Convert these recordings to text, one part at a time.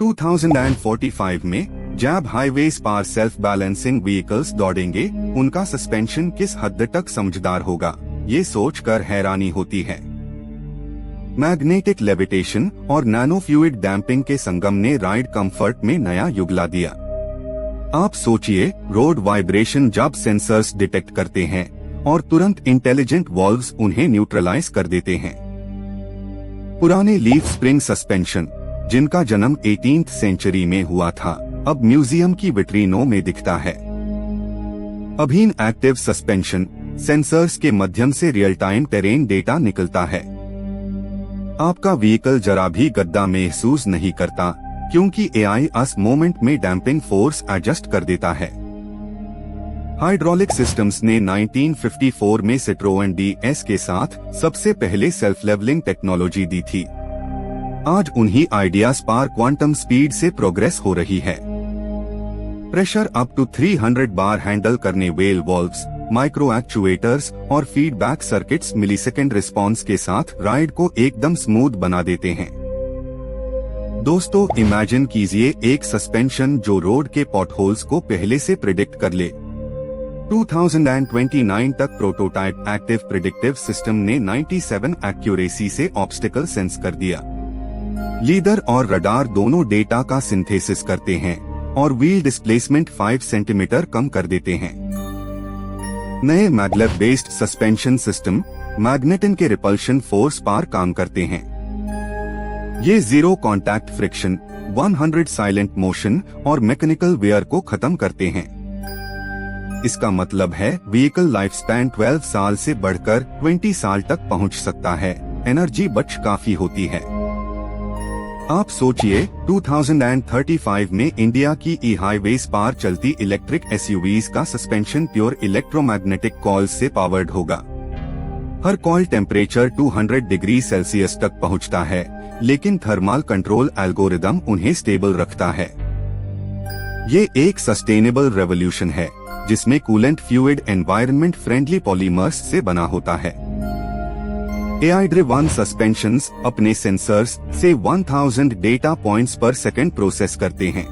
2045 में जब हाईवेज पर सेल्फ बैलेंसिंग व्हीकल्स दौड़ेंगे, उनका सस्पेंशन किस हद तक समझदार होगा, ये सोचकर हैरानी होती है। मैग्नेटिक लेविटेशन और नैनो फ्लूइड डैम्पिंग के संगम ने राइड कंफर्ट में नया युग ला दिया। आप सोचिए, रोड वाइब्रेशन जब सेंसर्स डिटेक्ट करते हैं और तुरंत इंटेलिजेंट वॉल्व्स उन्हें न्यूट्रलाइज कर देते हैं। पुराने लीफ स्प्रिंग सस्पेंशन, जिनका जन्म 18th सेंचुरी में हुआ था, अब म्यूजियम की विट्रीनों में दिखता है। अभिन्न एक्टिव सस्पेंशन सेंसर्स के माध्यम से रियल टाइम टेरेन डेटा निकलता है। आपका व्हीकल जरा भी गद्दा महसूस नहीं करता, क्योंकि एआई उस मोमेंट में डैम्पिंग फोर्स एडजस्ट कर देता है। हाइड्रोलिक सिस्टम्स ने 1954 में सिट्रोएन DS के साथ सबसे पहले सेल्फ लेवलिंग टेक्नोलॉजी दी थी। आज उन्हीं आइडियाज पर क्वांटम स्पीड से प्रोग्रेस हो रही है। Pressure up to 300 bar handle करने वेल वॉल्व्स, माइक्रो एक्चुएटर्स और फीडबैक सर्किट्स मिलीसेकंड रिस्पांस के साथ राइड को एकदम स्मूथ बना देते हैं। दोस्तों, इमेजिन कीजिए एक सस्पेंशन जो रोड के पॉटहोल्स को पहले से प्रिडिक्ट कर ले। 2029 तक प्रोटोटाइप एक्टिव प्रिडिक्टिव सिस्टम ने 97 एक्यूरेसी से ऑब्स्टिकल सेंस कर दिया। लीडर और रडार दोनों डेटा का सिंथेसिस करते हैं और व्हील डिस्प्लेसमेंट 5 सेंटीमीटर कम कर देते हैं। नए मैग्लेव बेस्ड सस्पेंशन सिस्टम मैग्नेटिन के रिपल्शन फोर्स पर काम करते हैं। ये zero contact friction, 100 silent motion और मैकेनिकल वेयर को खत्म करते हैं। इसका मतलब है व्हीकल लाइफ स्पैन 12 साल से बढ़कर 20 साल तक पहुंच सकता है। एनर्जी बच काफी होती है। आप सोचिए, 2035 में इंडिया की ई हाईवेज पर चलती इलेक्ट्रिक SUVs का सस्पेंशन प्योर इलेक्ट्रोमैग्नेटिक कॉइल से पावर्ड होगा। हर कॉइल टेम्परेचर 200 डिग्री सेल्सियस तक पहुंचता है, लेकिन थर्मल कंट्रोल एल्गोरिदम उन्हें स्टेबल रखता है। ये एक सस्टेनेबल रेवोल्यूशन है, जिसमें coolant fluid environment friendly polymers से बना होता है। AI ड्रिवन सस्पेंशंस अपने सेंसर्स से 1000 डेटा पॉइंट्स पर सेकंड प्रोसेस करते हैं।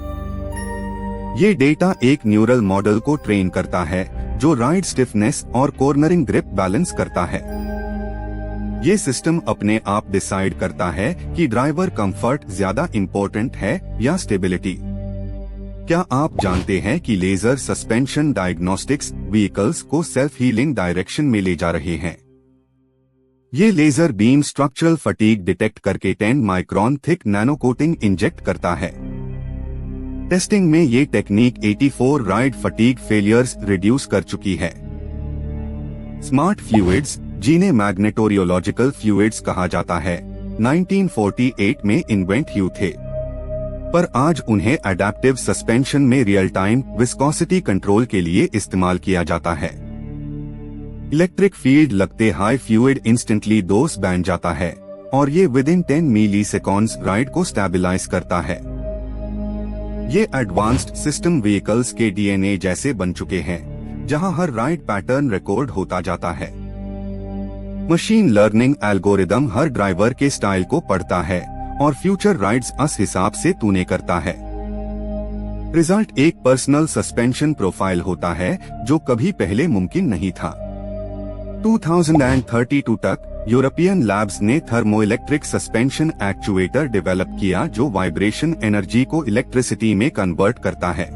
ये डेटा एक न्यूरल मॉडल को ट्रेन करता है, जो राइड स्टिफनेस और कॉर्नरिंग ग्रिप बैलेंस करता है। ये सिस्टम अपने आप डिसाइड करता है कि ड्राइवर कंफर्ट ज्यादा इम्पोर्टेंट है या स्टेबिलिटी। क्या आप जानते हैं कि लेजर सस्पेंशन डायग्नोस्टिक्स व्हीकल्स को सेल्फ हीलिंग डायरेक्शन में ले जा रहे हैं? ये laser beam structural fatigue detect करके 10 micron thick nano coating inject करता है। टेस्टिंग में ये technique 84 ride fatigue failures reduce कर चुकी है। स्मार्ट फ्लूइड्स, जिन्हें मैग्नेटोरियोलॉजिकल फ्लूइड्स कहा जाता है, 1948 में इन्वेंट हुए थे, पर आज उन्हें एडेप्टिव सस्पेंशन में रियल टाइम विस्कोसिटी कंट्रोल के लिए इस्तेमाल किया जाता है। इलेक्ट्रिक फील्ड लगते हाई फ्लूइड इंस्टेंटली दोष बन जाता है और ये विद इन 10 मिलीसेकंड्स राइड को स्टेबलाइज करता है। ये एडवांस्ड सिस्टम व्हीकल्स के DNA जैसे बन चुके हैं, जहां हर राइड पैटर्न रिकॉर्ड होता जाता है। मशीन लर्निंग एल्गोरिदम हर ड्राइवर के स्टाइल को पढ़ता है और फ्यूचर राइड्स उस हिसाब से तूने करता है। रिजल्ट एक पर्सनल सस्पेंशन प्रोफाइल होता है, जो कभी पहले मुमकिन नहीं था। 2032 तक यूरोपियन लैब्स ने थर्मोइलेक्ट्रिक सस्पेंशन एक्चुएटर डेवलप किया, जो वाइब्रेशन एनर्जी को इलेक्ट्रिसिटी में कन्वर्ट करता है।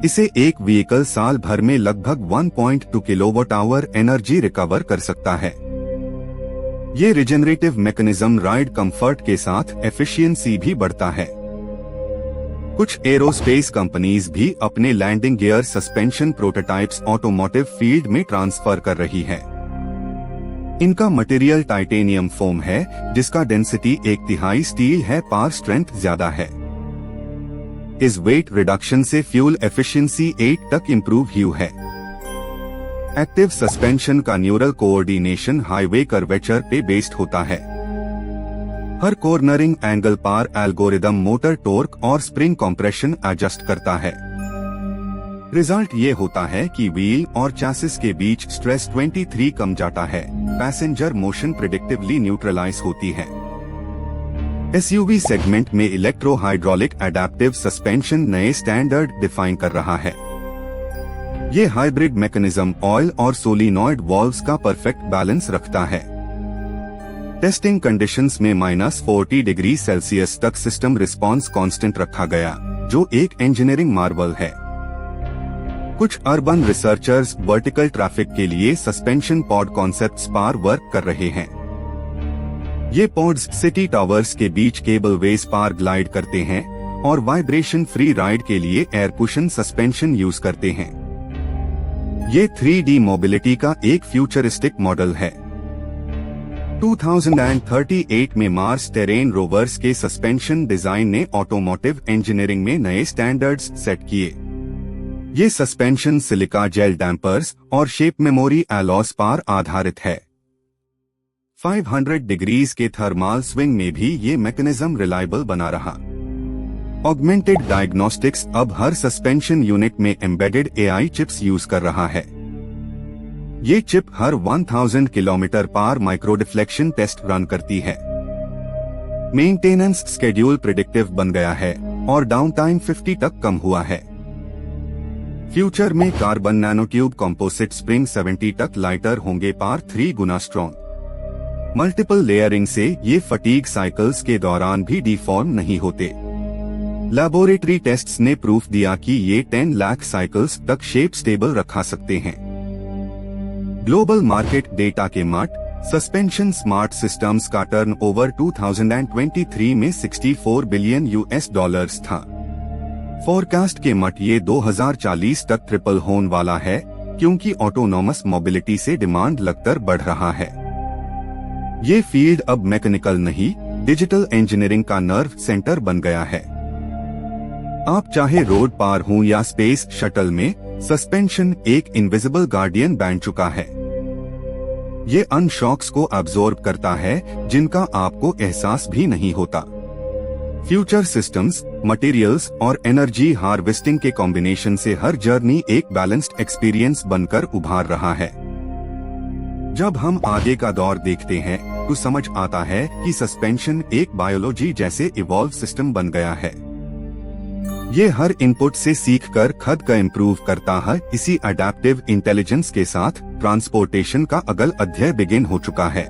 इसे एक व्हीकल साल भर में लगभग 1.2 किलोवाट आवर एनर्जी रिकवर कर सकता है। ये रिजेनरेटिव मैकेनिज्म राइड कंफर्ट के साथ एफिशिएंसी भी बढ़ता है। कुछ एरोस्पेस कंपनीज भी अपने landing gear suspension prototypes automotive field में ट्रांसफर कर रही है। इनका मटेरियल टाइटेनियम फोम है, जिसका डेंसिटी 1/3 स्टील है, पर स्ट्रेंथ ज्यादा है। इस वेट रिडक्शन से फ्यूल एफिशिएंसी 8 तक इम्प्रूव हुई है। एक्टिव सस्पेंशन का न्यूरल कोऑर्डिनेशन हाईवे कर्वेचर पे बेस्ड होता है। हर कॉर्नरिंग एंगल पर एल्गोरिदम मोटर टॉर्क और स्प्रिंग कंप्रेशन एडजस्ट करता है। रिजल्ट ये होता है कि व्हील और चैसिस के बीच स्ट्रेस 23 कम जाता है। पैसेंजर मोशन प्रेडिक्टिवली न्यूट्रलाइज होती है। एसयूवी सेगमेंट में इलेक्ट्रो हाइड्रोलिक एडेप्टिव सस्पेंशन नए स्टैंडर्ड डिफाइन कर रहा है। ये हाइब्रिड मैकेनिज्म ऑयल और सोलिनॉइड वॉल्व्स का परफेक्ट बैलेंस रखता है। टेस्टिंग कंडीशंस में -40 डिग्री सेल्सियस तक सिस्टम रिस्पॉन्स कांस्टेंट रखा गया, जो एक इंजीनियरिंग मार्वल है। कुछ अर्बन रिसर्चर्स वर्टिकल ट्रैफिक के लिए सस्पेंशन पॉड कॉन्सेप्ट्स पर वर्क कर रहे हैं। ये पॉड्स सिटी टावर्स के बीच केबल वेज पर ग्लाइड करते हैं और वाइब्रेशन फ्री राइड के लिए एयर कुशन सस्पेंशन यूज करते हैं। ये 3D मोबिलिटी का एक फ्यूचरिस्टिक मॉडल है। 2038 में मार्स टेरेन रोवर्स के सस्पेंशन डिजाइन ने ऑटोमोटिव इंजीनियरिंग में नए स्टैंडर्ड्स सेट किए। ये सस्पेंशन सिलिका जेल डैम्पर्स और शेप मेमोरी एलॉस पर आधारित है। 500 डिग्रीज के थर्मल स्विंग में भी ये मैकेनिज्म रिलायबल बना रहा। ऑगमेंटेड डायग्नोस्टिक्स अब हर सस्पेंशन यूनिट में एम्बेडेड AI चिप्स यूज कर रहा है। ये चिप हर 1000 किलोमीटर पर माइक्रो डिफ्लेक्शन टेस्ट रन करती है। मेंटेनेंस स्केड्यूल प्रिडिक्टिव बन गया है और डाउन टाइम 50 तक कम हुआ है। फ्यूचर में कार्बन नैनोट्यूब कंपोजिट स्प्रिंग 70 तक लाइटर होंगे पर 3 गुना स्ट्रॉन्ग। मल्टीपल लेयरिंग से ये फटीग साइकिल्स के दौरान भी डिफॉर्म नहीं होते। लैबोरेटरी टेस्ट्स ने प्रूफ दिया कि ये 10 लाख साइकिल्स तक शेप स्टेबल रखा सकते हैं। ग्लोबल मार्केट डेटा के मट सस्पेंशन स्मार्ट सिस्टम्स का टर्नओवर 2023 में $64 बिलियन था। फोरकास्ट के मट ये 2040 तक ट्रिपल होने वाला है, क्योंकि ऑटोनॉमस मोबिलिटी से डिमांड लगातार बढ़ रहा है। ये फील्ड अब मैकेनिकल नहीं, डिजिटल इंजीनियरिंग का नर्व सेंटर बन गया है। आप चाहे रोड पार हो या स्पेस शटल में, सस्पेंशन एक इनविजिबल गार्डियन बन चुका है। ये अन शॉक्स को अब्सॉर्ब करता है जिनका आपको एहसास भी नहीं होता। फ्यूचर सिस्टम्स, मटेरियल्स और एनर्जी हार्वेस्टिंग के कॉम्बिनेशन से हर जर्नी एक बैलेंस्ड एक्सपीरियंस बनकर उभार रहा है। जब हम आगे का दौर देखते हैं तो समझ आता है कि सस्पेंशन एक बायोलॉजी जैसे इवॉल्व सिस्टम बन गया है। ये हर इनपुट से सीखकर खुद का इम्प्रूव करता है। इसी अडैप्टिव इंटेलिजेंस के साथ ट्रांसपोर्टेशन का अगला अध्याय बिगिन हो चुका है।